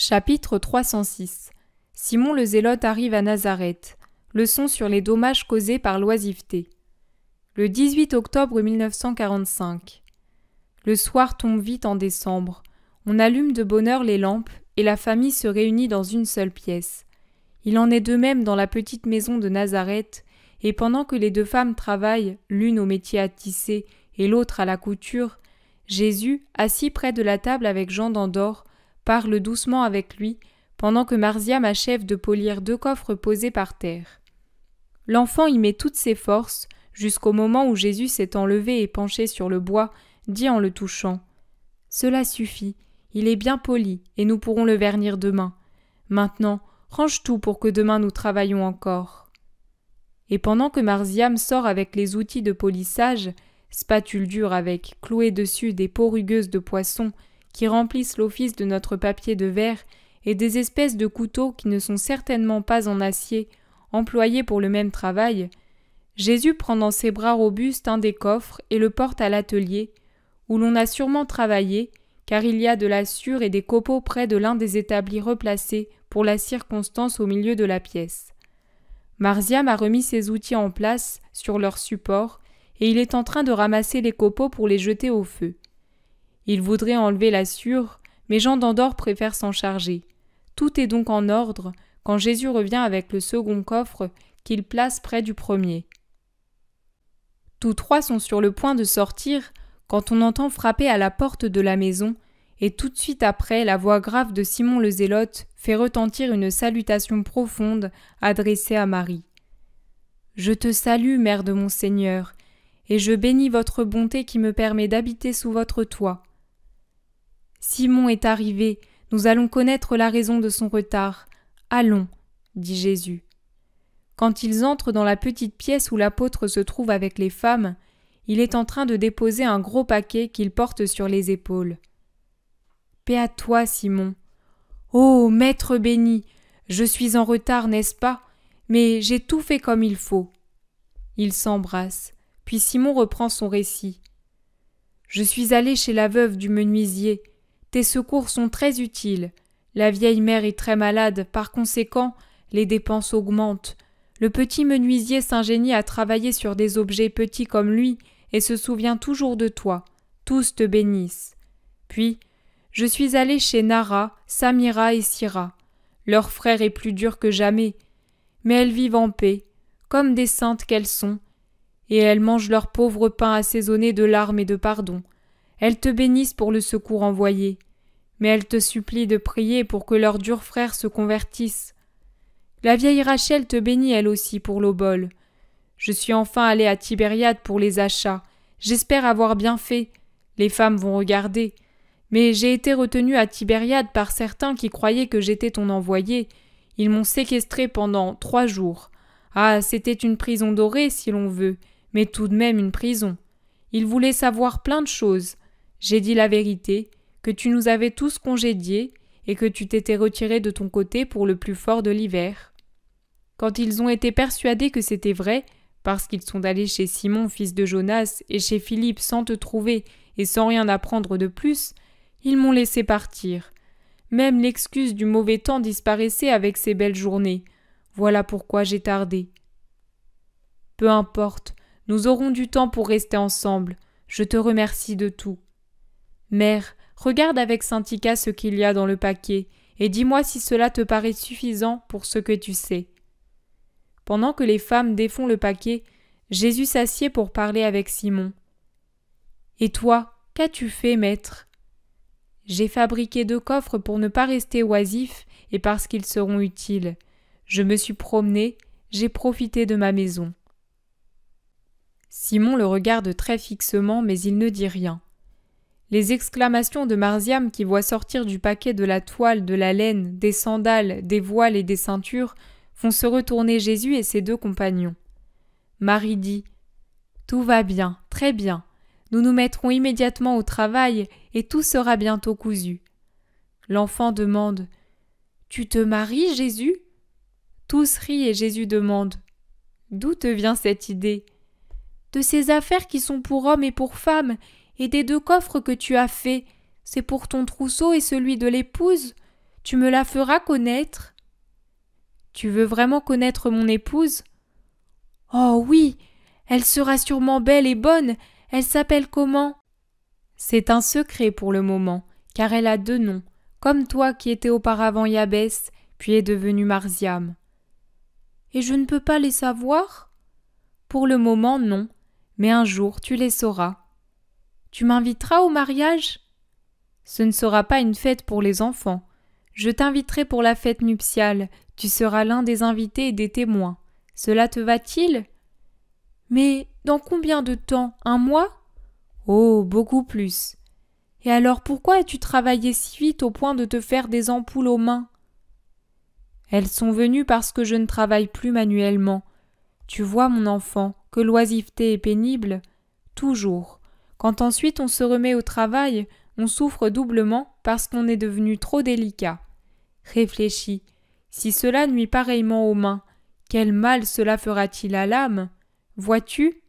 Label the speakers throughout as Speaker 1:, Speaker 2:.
Speaker 1: Chapitre 306. Simon le Zélote arrive à Nazareth. Leçon sur les dommages causés par l'oisiveté. Le 18 octobre 1945. Le soir tombe vite en décembre. On allume de bonne heure les lampes et la famille se réunit dans une seule pièce. Il en est de même dans la petite maison de Nazareth, et pendant que les deux femmes travaillent, l'une au métier à tisser et l'autre à la couture, Jésus, assis près de la table avec Jean d'Andorre, parle doucement avec lui, pendant que Marziam achève de polir 2 coffres posés par terre. L'enfant y met toutes ses forces, jusqu'au moment où Jésus s'est enlevé et penché sur le bois, dit en le touchant « Cela suffit, il est bien poli, et nous pourrons le vernir demain. Maintenant, range tout pour que demain nous travaillions encore. » Et pendant que Marziam sort avec les outils de polissage, spatule dure avec, clouée dessus des peaux rugueuses de poisson, qui remplissent l'office de notre papier de verre, et des espèces de couteaux qui ne sont certainement pas en acier, employés pour le même travail, Jésus prend dans ses bras robustes un des coffres et le porte à l'atelier, où l'on a sûrement travaillé, car il y a de la sciure et des copeaux près de l'un des établis replacés pour la circonstance au milieu de la pièce. Marziam a remis ses outils en place sur leur support, et il est en train de ramasser les copeaux pour les jeter au feu. Il voudrait enlever la sciure, mais Jean d'Andorre préfère s'en charger. Tout est donc en ordre quand Jésus revient avec le second coffre qu'il place près du premier. Tous 3 sont sur le point de sortir quand on entend frapper à la porte de la maison, et tout de suite après, la voix grave de Simon le Zélote fait retentir une salutation profonde adressée à Marie. « Je te salue, Mère de mon Seigneur, et je bénis votre bonté qui me permet d'habiter sous votre toit. » Simon est arrivé, nous allons connaître la raison de son retard. Allons, dit Jésus. Quand ils entrent dans la petite pièce où l'apôtre se trouve avec les femmes, il est en train de déposer un gros paquet qu'il porte sur les épaules. Paix à toi, Simon. Oh, maître béni, je suis en retard, n'est-ce pas? Mais j'ai tout fait comme il faut. Ils s'embrassent, puis Simon reprend son récit. Je suis allé chez la veuve du menuisier. Tes secours sont très utiles. La vieille mère est très malade, par conséquent, les dépenses augmentent. Le petit menuisier s'ingénie à travailler sur des objets petits comme lui et se souvient toujours de toi. Tous te bénissent. Puis, je suis allé chez Nara, Samira et Sira. Leur frère est plus dur que jamais, mais elles vivent en paix, comme des saintes qu'elles sont, et elles mangent leur pauvre pain assaisonné de larmes et de pardon. Elles te bénissent pour le secours envoyé, mais elles te supplient de prier pour que leurs durs frères se convertissent. La vieille Rachel te bénit elle aussi pour l'obole. Je suis enfin allé à Tibériade pour les achats. J'espère avoir bien fait. Les femmes vont regarder. Mais j'ai été retenu à Tibériade par certains qui croyaient que j'étais ton envoyé. Ils m'ont séquestré pendant 3 jours. Ah, c'était une prison dorée si l'on veut, mais tout de même une prison. Ils voulaient savoir plein de choses. J'ai dit la vérité, que tu nous avais tous congédiés et que tu t'étais retiré de ton côté pour le plus fort de l'hiver. Quand ils ont été persuadés que c'était vrai, parce qu'ils sont allés chez Simon, fils de Jonas, et chez Philippe sans te trouver et sans rien apprendre de plus, ils m'ont laissé partir. Même l'excuse du mauvais temps disparaissait avec ces belles journées. Voilà pourquoi j'ai tardé. Peu importe, nous aurons du temps pour rester ensemble. Je te remercie de tout. Mère, regarde avec Syntycha ce qu'il y a dans le paquet, et dis-moi si cela te paraît suffisant pour ce que tu sais. Pendant que les femmes défont le paquet, Jésus s'assied pour parler avec Simon. Et toi, qu'as-tu fait, maître? J'ai fabriqué 2 coffres pour ne pas rester oisif et parce qu'ils seront utiles. Je me suis promené, j'ai profité de ma maison. Simon le regarde très fixement, mais il ne dit rien. Les exclamations de Marziam qui voit sortir du paquet de la toile, de la laine, des sandales, des voiles et des ceintures font se retourner Jésus et ses 2 compagnons. Marie dit « Tout va bien, très bien. Nous nous mettrons immédiatement au travail et tout sera bientôt cousu. » L'enfant demande « Tu te maries, Jésus ?» Tous rient et Jésus demande « D'où te vient cette idée ?»« De ces affaires qui sont pour hommes et pour femmes, et des 2 coffres que tu as faits. C'est pour ton trousseau et celui de l'épouse. Tu me la feras connaître ? Tu veux vraiment connaître mon épouse ? Oh oui, elle sera sûrement belle et bonne. Elle s'appelle comment ? C'est un secret pour le moment, car elle a 2 noms, comme toi qui étais auparavant Yabès, puis est devenue Marziam. Et je ne peux pas les savoir ? Pour le moment, non, mais un jour tu les sauras. Tu m'inviteras au mariage ? Ce ne sera pas une fête pour les enfants. Je t'inviterai pour la fête nuptiale. Tu seras l'un des invités et des témoins. Cela te va-t-il ? Mais dans combien de temps ? 1 mois ? Oh, beaucoup plus. Et alors pourquoi as-tu travaillé si vite au point de te faire des ampoules aux mains ? Elles sont venues parce que je ne travaille plus manuellement. Tu vois, mon enfant, que l'oisiveté est pénible ? Toujours. Quand ensuite on se remet au travail, on souffre doublement parce qu'on est devenu trop délicat. Réfléchis. Si cela nuit pareillement aux mains, quel mal cela fera-t-il à l'âme ? Vois-tu ?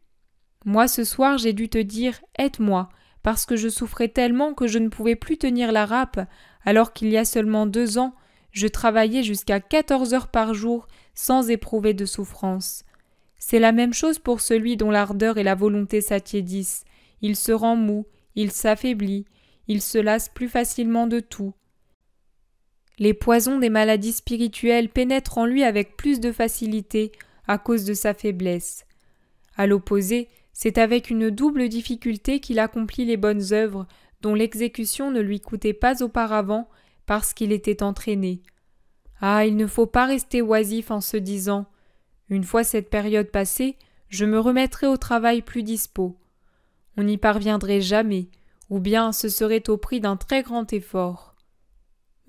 Speaker 1: Moi ce soir j'ai dû te dire « aide-moi » parce que je souffrais tellement que je ne pouvais plus tenir la râpe, alors qu'il y a seulement 2 ans, je travaillais jusqu'à 14 heures par jour sans éprouver de souffrance. C'est la même chose pour celui dont l'ardeur et la volonté s'attiédissent. Il se rend mou, il s'affaiblit, il se lasse plus facilement de tout. Les poisons des maladies spirituelles pénètrent en lui avec plus de facilité à cause de sa faiblesse. À l'opposé, c'est avec une double difficulté qu'il accomplit les bonnes œuvres dont l'exécution ne lui coûtait pas auparavant parce qu'il était entraîné. Ah, il ne faut pas rester oisif en se disant « Une fois cette période passée, je me remettrai au travail plus dispos ». On n'y parviendrait jamais, ou bien ce serait au prix d'un très grand effort.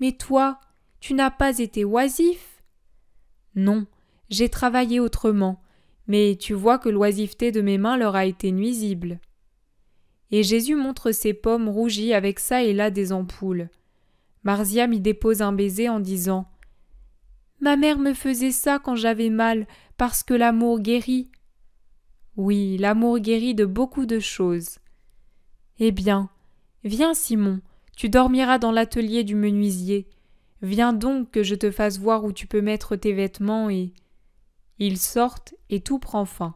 Speaker 1: Mais toi, tu n'as pas été oisif ? Non, j'ai travaillé autrement, mais tu vois que l'oisiveté de mes mains leur a été nuisible. Et Jésus montre ses pommes rougies avec ça et là des ampoules. Marziam y dépose un baiser en disant « Ma mère me faisait ça quand j'avais mal, parce que l'amour guérit. » Oui, l'amour guérit de beaucoup de choses. Eh bien, viens Simon, tu dormiras dans l'atelier du menuisier. Viens donc que je te fasse voir où tu peux mettre tes vêtements et... Ils sortent et tout prend fin.